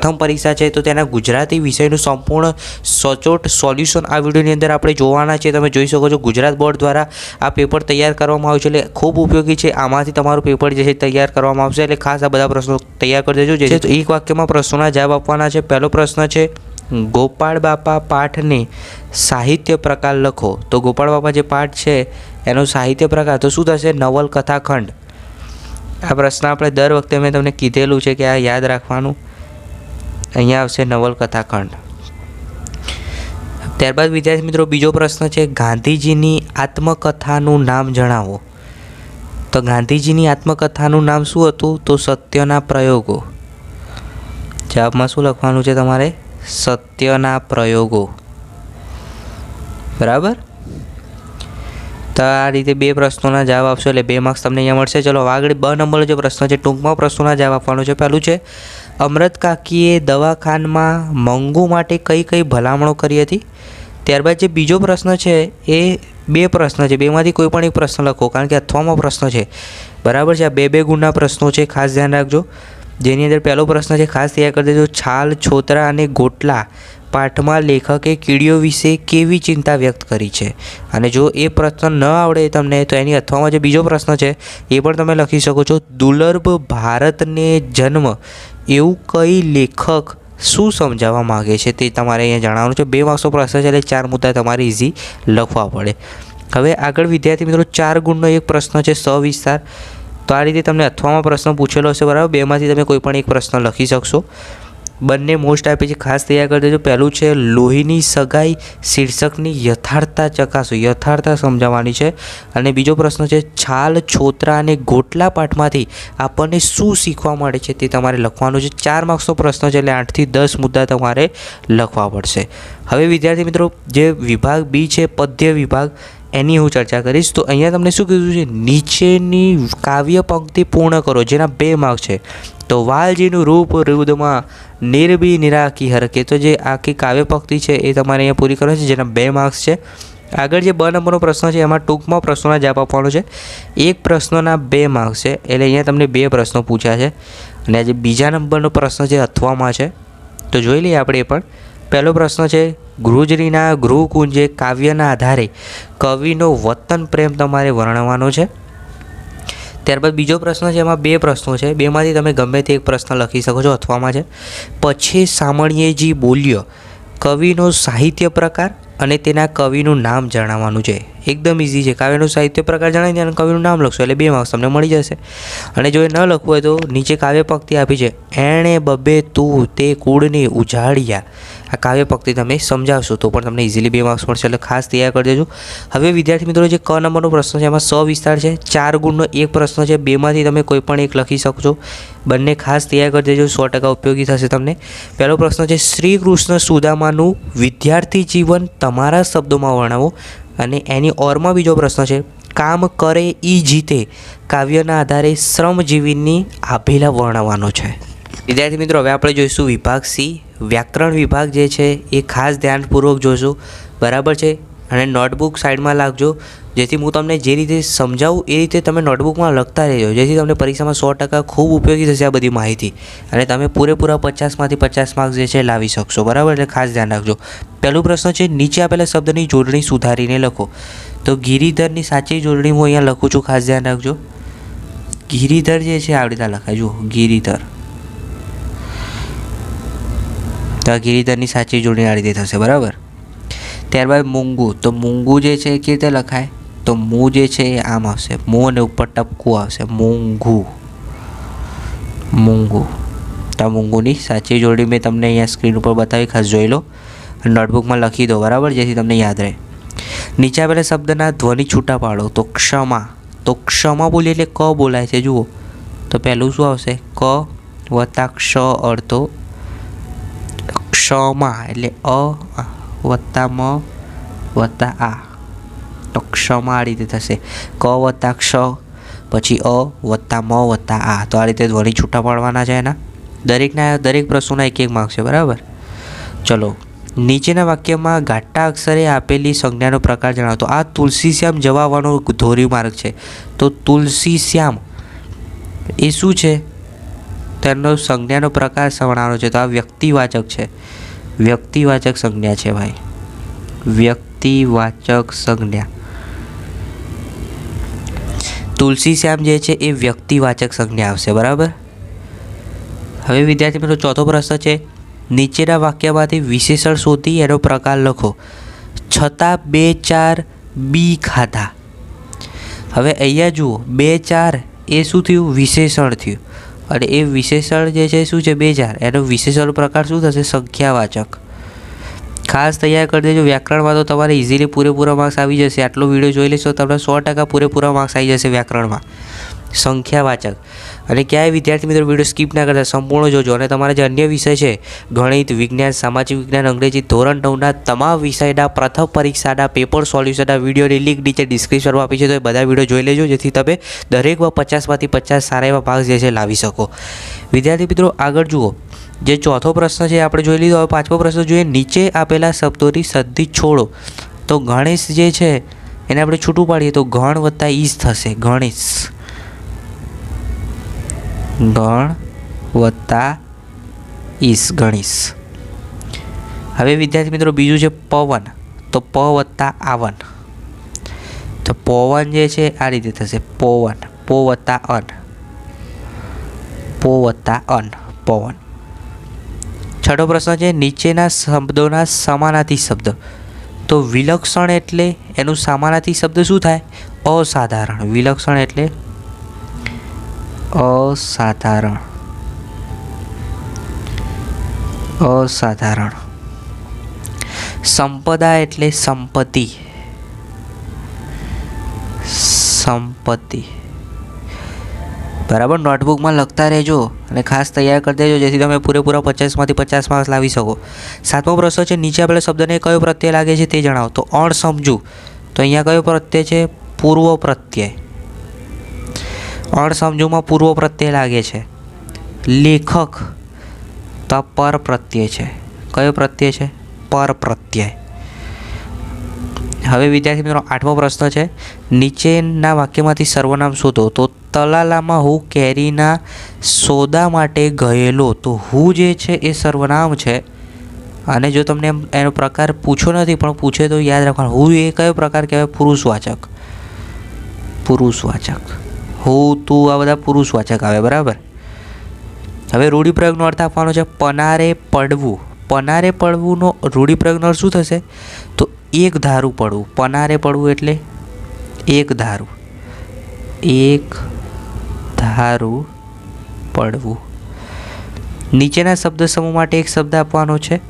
પ્રથમ પરીક્ષા છે તો તેના ગુજરાતી વિષયનું સંપૂર્ણ સચોટ સોલ્યુશન આ વિડીયોની અંદર આપણે જોવાના છે। તમે જોઈ શકો છો ગુજરાત બોર્ડ દ્વારા આ પેપર તૈયાર કરવામાં આવ્યું છે, એટલે ખૂબ ઉપયોગી છે। આમાંથી તમારું પેપર જે છે તૈયાર કરવામાં આવશે, એટલે ખાસ આ બધા પ્રશ્નો તૈયાર કરી દેજો। જે એક વાક્યમાં પ્રશ્નોના જવાબ આપવાના છે। પહેલો પ્રશ્ન છે, ગોપાળ બાપા પાઠને સાહિત્ય પ્રકાર લખો। તો ગોપાળ બાપા જે પાઠ છે એનો સાહિત્ય પ્રકાર તો શું થશે? નવલકથા ખંડ। આ પ્રશ્ન આપણે દર વખતે મેં તમને કીધેલું છે કે આ યાદ રાખવાનું, અહીંયા આવશે નવલકથા ખંડ। ત્યારબાદ વિદ્યાર્થી મિત્રો બીજો પ્રશ્ન છે, ગાંધીજીની આત્મકથાનું નામ જણાવો। તો ગાંધીજીની આત્મકથાનું નામ શું હતું? તો સત્યના પ્રયોગો। જવાબમાં શું લખવાનું છે તમારે? સત્યના પ્રયોગો, બરાબર। તો આ રીતે બે પ્રશ્નોના જવાબ આપશો એટલે 2 માર્ક્સ તમને અહીંયા મળશે। ચલો આગળ બ નંબરનો જે પ્રશ્ન છે ટૂંકમાં પ્રશ્નોના જવાબ આપવાનો છે। પહેલું છે, અમૃત કાકીએ દવાખાનામાં મંગુ માટે કઈ કઈ ભલામણો કરી હતી? ત્યારબાદ જે બીજો પ્રશ્ન છે એ 2 પ્રશ્ન છે, બેમાંથી કોઈ પણ એક પ્રશ્ન લખો, કારણ કે અથવામાં પ્રશ્ન છે, બરાબર છે। આ 2 ગુણના પ્રશ્નો છે, ખાસ ધ્યાન રાખજો। જેની અંદર પહેલો પ્રશ્ન છે, ખાસ તૈયાર કરી દેજો, છાલ, છોતરા અને ગોટલા પાઠમાં લેખકે કીડીઓ વિશે કેવી ચિંતા વ્યક્ત કરી છે? અને જો એ પ્રશ્ન ન આવડે તમને તો એની અથવામાં જે બીજો પ્રશ્ન છે એ પણ તમે લખી શકો છો, દુર્લભ ભારતને જન્મ એવું કઈ લેખક શું સમજાવવા માગે છે તે તમારે અહીંયા જણાવવાનું છે। 2 માર્ક્સનો પ્રશ્ન છે એટલે 4 મુદ્દા તમારે ઇઝી લખવા પડે। હવે આગળ વિદ્યાર્થી મિત્રો 4 ગુણનો એક પ્રશ્ન છે, સવિસ્તાર। તો આ રીતે તમને અથવામાં પ્રશ્ન પૂછેલો હશે, બરાબર। 2માંથી તમે કોઈ પણ એક પ્રશ્ન લખી શકશો। બંને મોસ્ટ આપી છે, ખાસ તૈયાર કરી દેજો। પહેલું છે, લોહીની સગાઈ શીર્ષકની યથાર્થતા ચકાસો। યથાર્થતા સમજાવવાની છે। અને બીજો પ્રશ્ન છે, છાલ, છોતરા અને ગોટલા પાઠમાંથી આપણને શું શીખવા મળે છે તે તમારે લખવાનું છે। 4 માર્ક્સનો પ્રશ્ન છે એટલે 8 થી 10 મુદ્દા તમારે લખવા પડશે। હવે વિદ્યાર્થી મિત્રો જે વિભાગ બી છે પદ્ય વિભાગ, એની હું ચર્ચા કરીશ। તો અહીંયા તમને શું કીધું છે, નીચેની કાવ્ય પંક્તિ પૂર્ણ કરો, જેના 2 માર્ક્સ છે। તો વાલજીનું રૂપ રુદમાં નિર્બી નિરાકી હરકે, તો જે આખી કાવ્ય પંક્તિ છે એ તમારે અહીંયા પૂરી કરવાની છે, જેના 2 માર્ક્સ છે। આગળ જે બ નંબરનો પ્રશ્ન છે એમાં ટૂંકમાં પ્રશ્નોના જવાબ આપવાનો છે। એક પ્રશ્નના 2 માર્ક્સ છે, એટલે અહીંયા તમને 2 પ્રશ્નો પૂછ્યા છે। અને આજે બીજા નંબરનો પ્રશ્ન છે અથવામાં છે, તો જોઈ લઈએ આપણે એ પણ। પહેલો પ્રશ્ન છે, ગુરુજરીના ગૃહકુંજે કાવ્યના આધારે કવિનો વતન પ્રેમ તમારે વર્ણવવાનો છે। ત્યારબાદ બીજો પ્રશ્ન છે, એમાં 2 પ્રશ્નો છે, 2માંથી તમે ગમે તે એક પ્રશ્ન લખી શકો છો, અથવામાં છે। પછી સામળિયેજી બોલ્યો કવિનો સાહિત્ય પ્રકાર અને તેના કવિનું નામ જણાવવાનું છે। એકદમ ઇઝી છે, કાવ્યનો સાહિત્ય પ્રકાર જણાવી દે અને કવિનું નામ લખશો એટલે 2 માર્ક્સ તમને મળી જશે। અને જો એ ન લખવું હોય તો નીચે કાવ્ય પંક્તિ આપી છે, એણે બબે તું તે કુળને ઉજાડ્યા। આ કાવ્ય પંક્તિ તમે સમજાવશો તો પણ તમને ઇઝીલી 2 માર્ક્સ મળશે, એટલે ખાસ તૈયાર કરી દેજો। હવે વિદ્યાર્થી મિત્રો જે ક નંબરનો પ્રશ્ન છે એમાં સવિસ્તાર છે, 4 ગુણનો એક પ્રશ્ન છે, 2માંથી તમે કોઈ પણ એક લખી શકશો। બંને ખાસ તૈયાર કરી દેજો, 100% ઉપયોગી થશે તમને। પહેલો પ્રશ્ન છે, શ્રી કૃષ્ણ સુદામાનું વિદ્યાર્થી જીવન તમારા શબ્દોમાં વર્ણવો। અને એની ઓરમાં બીજો પ્રશ્ન છે, કામ કરે ઈ જીતે કાવ્યના આધારે શ્રમજીવીની આભેલા વર્ણવવાનો છે। વિદ્યાર્થી મિત્રો હવે આપણે જોઈશું વિભાગ સી, વ્યાકરણ વિભાગ જે છે એ ખાસ ધ્યાનપૂર્વક જોશો, બરાબર છે। અને નોટબુક સાઈડમાં લાગજો, જેથી હું તમને જે રીતે સમજાવું એ રીતે તમે નોટબુકમાં લખતા રહેજો, જેથી તમને પરીક્ષામાં 100% ખૂબ ઉપયોગી થશે આ બધી માહિતી, અને તમે પૂરેપૂરા 50માંથી 50 માર્ક્સ જે છે લાવી શકશો, બરાબર। એટલે ખાસ ધ્યાન રાખજો। પહેલું પ્રશ્ન છે, નીચે આપેલા શબ્દની જોડણી સુધારીને લખો। તો ગિરિધરની સાચી જોડણી હું અહીંયા લખું છું, ખાસ ધ્યાન રાખજો। ગિરિધર જે છે આવી રીતે લખાય, જુઓ ગિરિધર। તો આ ગિરિધરની સાચી જોડણી આ રીતે થશે, બરાબર। ત્યારબાદ મૂંગું, તો મૂંગું જે છે એ કેવી રીતે લખાય? તો મૂ જે છે એ આમ આવશે, મૂ અને ઉપર ટપકું આવશે, મૂંગું, મૂંગું। તો આ મૂંગુની સાચી જોડણી મેં તમને અહીંયા સ્ક્રીન ઉપર બતાવી, ખાસ જોઈ લો, નોટબુકમાં લખી દો, બરાબર, જેથી તમને યાદ રહે। નીચે આપેલા શબ્દના ધ્વનિ છૂટા પાડો। તો ક્ષમા, તો ક્ષમા બોલીએ એટલે ક બોલાય છે, જુઓ। તો પહેલું શું આવશે? ક વત્તા ક્ષ અડધો, ક્ષમા એટલે અ વત્તા મ વત્તા આ, તો ક્ષમા આ રીતે થશે। ક વત્તા ક્ષ પછી અ વત્તા મ વત્તા આ, તો આ રીતે ધ્વનિ છૂટા પાડવાના છે એના। દરેક પ્રશ્નોના 1-1 માર્ક્સ છે, બરાબર। ચલો નીચેના વાક્યમાં ઘાટા અક્ષરે આપેલી સંજ્ઞાનો પ્રકાર જણાવો। તો આ તુલસીશ્યામ જવા આવવાનો ધોરી માર્ગ છે। તો તુલસીશ્યામ એ શું છે? તેનો સંજ્ઞાનો પ્રકાર સમણાનો છે. તો આ વ્યક્તિવાચક છે. વ્યક્તિવાચક સંજ્ઞા છે ભાઈ. વ્યક્તિવાચક સંજ્ઞા. તુલસી શ્યામ જે છે એ વ્યક્તિવાચક સંજ્ઞા આવશે. બરાબર. હવે વિદ્યાર્થી મિત્રો ચોથો પ્રશ્ન છે, નીચેના વાક્યમાંથી વિશેષણ શોધી એનો પ્રકાર લખો. છતાં 2-4 બી ખાધા. હવે અહીંયા જુઓ 2-4 એ શું થયું? વિશેષણ થયું. અને એ વિશેષણ જે છે શું છે? 2-4. એનો વિશેષણ પ્રકાર શું થશે? સંખ્યાવાચક. ખાસ તૈયાર કરી દેજો. વ્યાકરણમાં તો તમારે ઇઝીલી પૂરેપૂરા માર્ક્સ આવી જશે. આટલો વિડીયો જોઈ લેશો તમને 100% પૂરેપૂરા માર્ક્સ આવી જશે વ્યાકરણમાં. સંખ્યાવાચક. અને ક્યાંય વિદ્યાર્થી મિત્રો વિડીયો સ્કીપ ના કરતા સંપૂર્ણ જોજો. અને તમારા જે અન્ય વિષય છે ગણિત, વિજ્ઞાન, સામાજિક વિજ્ઞાન, અંગ્રેજી ધોરણ 9ના તમામ વિષયના પ્રથમ પરીક્ષાના પેપર સોલ્યુશનના વિડીયોની લિંક નીચે ડિસ્ક્રિપ્શનમાં આપી છે. તો એ બધા વિડીયો જોઈ લેજો જેથી તમે દરેકમાં 50માંથી 50 સારા એવા માર્ક્સ જે છે લાવી શકો. વિદ્યાર્થી મિત્રો આગળ જુઓ. જે ચોથો પ્રશ્ન છે આપણે જોઈ લીધો. હવે પાંચમો પ્રશ્ન જોઈએ. નીચે આપેલા શબ્દોની સંધિ છોડો. તો ગણેશ જે છે એને આપણે છૂટું પાડીએ તો ગણ વત્તા ઈસ થશે. ગણેશ. ગણ વત્તા ઈસ. ગણેશ. હવે વિદ્યાર્થી મિત્રો બીજું છે પવન. તો પ વત્તા આવન. તો પવન જે છે આ રીતે થશે. પવન. પો વત્તા અન. પો વત્તા અન. પવન. છઠ્ઠો પ્રશ્ન છે, નીચેના શબ્દોના સમાનાર્થી શબ્દ. તો વિલક્ષણ એટલે એનું સમાનાર્થી શબ્દ શું થાય? અસાધારણ. વિલક્ષણ એટલે અસાધારણ. અસાધારણ. સંપદા એટલે સંપત્તિ. સંપત્તિ. બરાબર. નોટબુકમાં લખતા રહેજો અને ખાસ તૈયાર કરી દેજો જેથી તમે પૂરેપૂરા 50માંથી 50 માર્ક્સ લાવી શકો. સાતમો પ્રશ્ન છે, નીચે આપેલા શબ્દને કયો પ્રત્યય લાગે છે તે જણાવો. તો અણસમજુ. તો અહીંયા કયો પ્રત્યય છે? પૂર્વ પ્રત્યય. અણસમજુમાં પૂર્વ પ્રત્યય લાગે છે. લેખક. તો આ પર પ્રત્યય છે. કયો પ્રત્યય છે? પર પ્રત્યય. હવે વિદ્યાર્થી મિત્રો આઠમો પ્રશ્ન છે, નીચેના વાક્યમાંથી સર્વનામ શોધો. તો તલાલામાં હું કેરીના સોદા માટે ગયેલો. તો હું જે છે એ સર્વનામ છે. અને જો તમને એનો પ્રકાર પૂછો નથી પણ પૂછે તો યાદ રાખવાનું. હું એ કયો પ્રકાર કહેવાય? પુરુષવાચક. પુરુષવાચક. હું, તું આ બધા પુરુષવાચક આવે. બરાબર. હવે રૂઢિપ્રયોગનો અર્થ આપવાનો છે. પનારે પડવું. પનારે પડવુંનો રૂઢિપ્રયોગનો અર્થ શું થશે? તો એક ધારું પડવું. પનારે પડવું એટલે એક ધારું. એક ધારું પડવું. નીચેના શબ્દ સમૂહ માટે એક શબ્દ આપવાનો છે.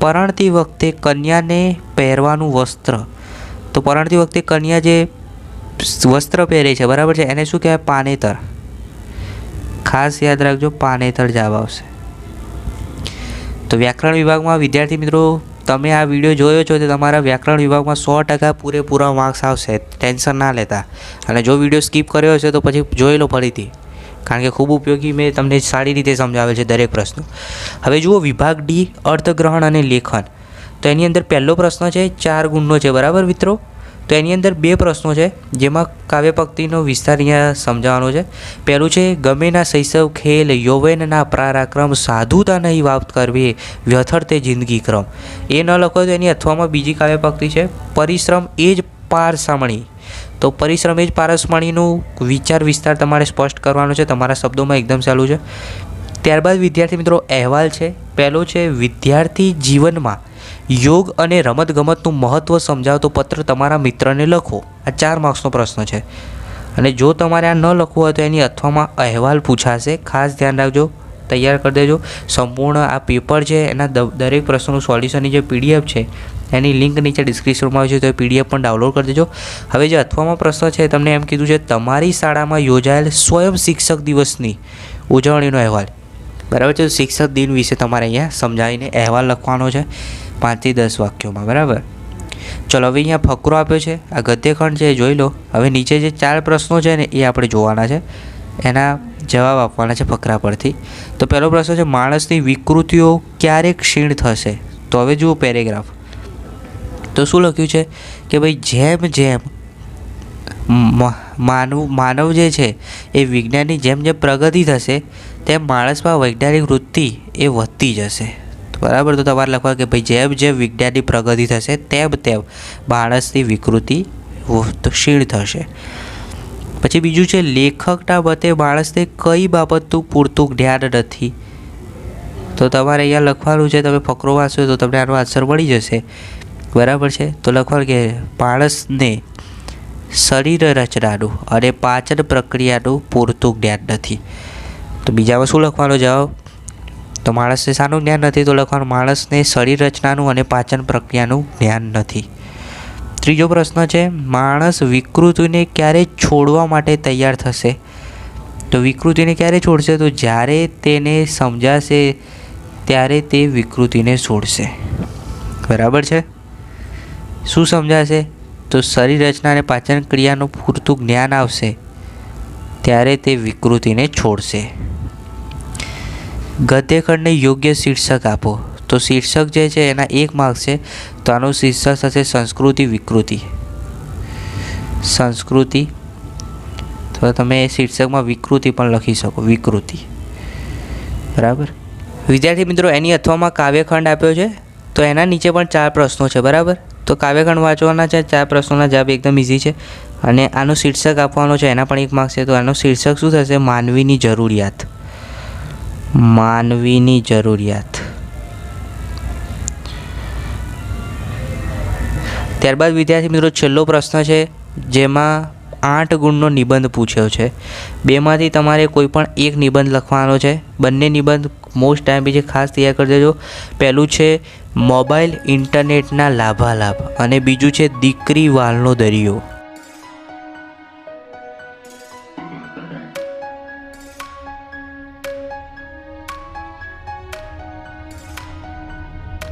પરણતી વખતે કન્યાને પહેરવાનું વસ્ત્ર. તો પરણતી વખતે કન્યા જે વસ્ત્ર પહેરે છે બરાબર છે એને શું કહેવાય? પાનેતર. ખાસ યાદ રાખજો પાનેતર જવાબ આવશે. તો વ્યાકરણ વિભાગમાં વિદ્યાર્થી મિત્રો તમે આ વિડીયો જોયો છો તો તમારા વ્યાકરણ વિભાગમાં 100% પૂરેપૂરા માર્ક્સ આવશે. ટેન્શન ના લેતા. અને જો વિડીયો સ્કીપ કર્યો હશે તો પછી જોઈ લો ફરીથી, કારણ કે ખૂબ ઉપયોગી મેં તમને સારી રીતે સમજાવેલ છે દરેક પ્રશ્નો. હવે જુઓ વિભાગ ડી, અર્થગ્રહણ અને લેખન. તો એની અંદર પહેલો પ્રશ્ન છે 4 ગુણનો છે. બરાબર મિત્રો. તો એની અંદર 2 પ્રશ્નો છે જેમાં કાવ્યપંક્તિનો વિસ્તાર અહીંયા સમજાવવાનો છે. પહેલું છે, ગમેના શૈશવ ખેલ યૌવનના પરાક્રમ સાધુતા નહીં વાપ્ત કરવી વ્યથર્થે જિંદગી ક્રમ. એ ન લખો તો એની અથવામાં બીજી કાવ્યપંક્તિ છે, પરિશ્રમ એ જ પારસમણી. તો પરિશ્રમ એ જ પારસમણીનું વિચાર વિસ્તાર તમારે સ્પષ્ટ કરવાનો છે. તમારા શબ્દોમાં એકદમ સહેલું છે. ત્યારબાદ વિદ્યાર્થી મિત્રો અહેવાલ છે. પહેલો છે, વિદ્યાર્થી જીવનમાં યોગ અને રમતગમતનું મહત્ત્વ સમજાવતો પત્ર તમારા મિત્રને લખો. આ 4 માર્ક્સનો પ્રશ્ન છે. અને જો તમારે આ ન લખવું હોય તો એની અથવામાં અહેવાલ પૂછાશે. ખાસ ધ્યાન રાખજો, તૈયાર કરી દેજો. સંપૂર્ણ આ પેપર છે એના દરેક પ્રશ્નોનું સોલ્યુશનની જે PDF છે એની લિંક નીચે ડિસ્ક્રિપ્શનમાં આવી છે, તો એ PDF પણ ડાઉનલોડ કરી દેજો. હવે જે અથવામાં પ્રશ્ન છે તમને એમ કીધું છે, તમારી શાળામાં યોજાયેલ સ્વયં શિક્ષક દિવસની ઉજવણીનો અહેવાલ. બરાબર છે. શિક્ષક દિન વિશે તમારે અહીંયા સમજાવીને અહેવાલ લખવાનો છે 5 થી 10 વાક્યોમાં. બરાબર. ચલો હવે અહીંયા ફકરો આપ્યો છે, આ ગદ્યખંડ છે, જોઈ લો. હવે નીચે જે 4 પ્રશ્નો છે ને એ આપણે જોવાના છે, એના જવાબ આપવાના છે ફકરા પરથી. તો પહેલો પ્રશ્ન છે, માણસની વિકૃતિઓ ક્યારે ક્ષીણ થશે? તો હવે જુઓ પેરેગ્રાફ. તો શું લખ્યું છે કે ભાઈ જેમ જેમ માનવ જે છે એ વિજ્ઞાનની જેમ જેમ પ્રગતિ થશે તેમ માણસમાં વૈજ્ઞાનિક વૃત્તિ એ વધતી જશે. બરાબર. તો તમારે લખવા કે ભાઈ જેમ જેમ વિજ્ઞાનની પ્રગતિ થશે તેમ તેમ માણસની વિકૃતિ ક્ષીણ થશે. પછી બીજું છે લેખકના મતે માણસને કઈ બાબતનું પૂરતું જ્ઞાન નથી. તો તમારે અહીંયા લખવાનું છે, તમે ફકરો વાંચો તો તમને આનો આન્સર મળી જશે. બરાબર છે. તો લખવાનું કે માણસને શરીર રચનાનું અને પાચન પ્રક્રિયાનું પૂરતું જ્ઞાન નથી. તો બીજામાં શું લખવાનો જવાબ? તો માણસને શાનું જ્ઞાન નથી? તો લખવાનું માણસને શરીર રચનાનું અને પાચન પ્રક્રિયાનું જ્ઞાન નથી. ત્રીજો પ્રશ્ન છે માણસ વિકૃતિને ક્યારે છોડવા માટે તૈયાર થશે? તો વિકૃતિને ક્યારે છોડશે? તો જ્યારે તેને સમજાશે ત્યારે તે વિકૃતિને છોડશે. બરાબર છે. શું સમજાશે? તો શરીર રચના અને પાચન ક્રિયાનું પૂરતું જ્ઞાન આવશે ત્યારે તે વિકૃતિને છોડશે. ગદ્યખંડને યોગ્ય શીર્ષક આપો. તો શીર્ષક જે છે એના 1 માર્ક્સ છે. તો આનું શીર્ષક થશે સંસ્કૃતિ વિકૃતિ. સંસ્કૃતિ. તો તમે શીર્ષકમાં વિકૃતિ પણ લખી શકો, વિકૃતિ. બરાબર. વિદ્યાર્થી મિત્રો, એની અથવામાં કાવ્યખંડ આપ્યો છે. તો એના નીચે પણ 4 પ્રશ્નો છે. બરાબર. તો કાવ્યખંડ વાંચવાના છે. 4 પ્રશ્નોના જવાબ એકદમ ઇઝી છે. અને આનું શીર્ષક આપવાનો છે, એના પણ 1 માર્ક્સ છે. તો આનું શીર્ષક શું થશે? માનવીની જરૂરિયાત. માનવીની જરૂરિયાત. ત્યારબાદ વિદ્યાર્થી મિત્રો છેલ્લો પ્રશ્ન છે, જેમાં 8 ગુણનો નિબંધ પૂછ્યો છે. 2માંથી તમારે કોઈ પણ એક નિબંધ લખવાનો છે. બંને નિબંધ મોસ્ટ ટાઈમ છે, ખાસ તૈયાર કરી દેજો. પહેલું છે મોબાઈલ ઇન્ટરનેટના લાભાલાભ અને બીજું છે દીકરી વાલનો દરિયો.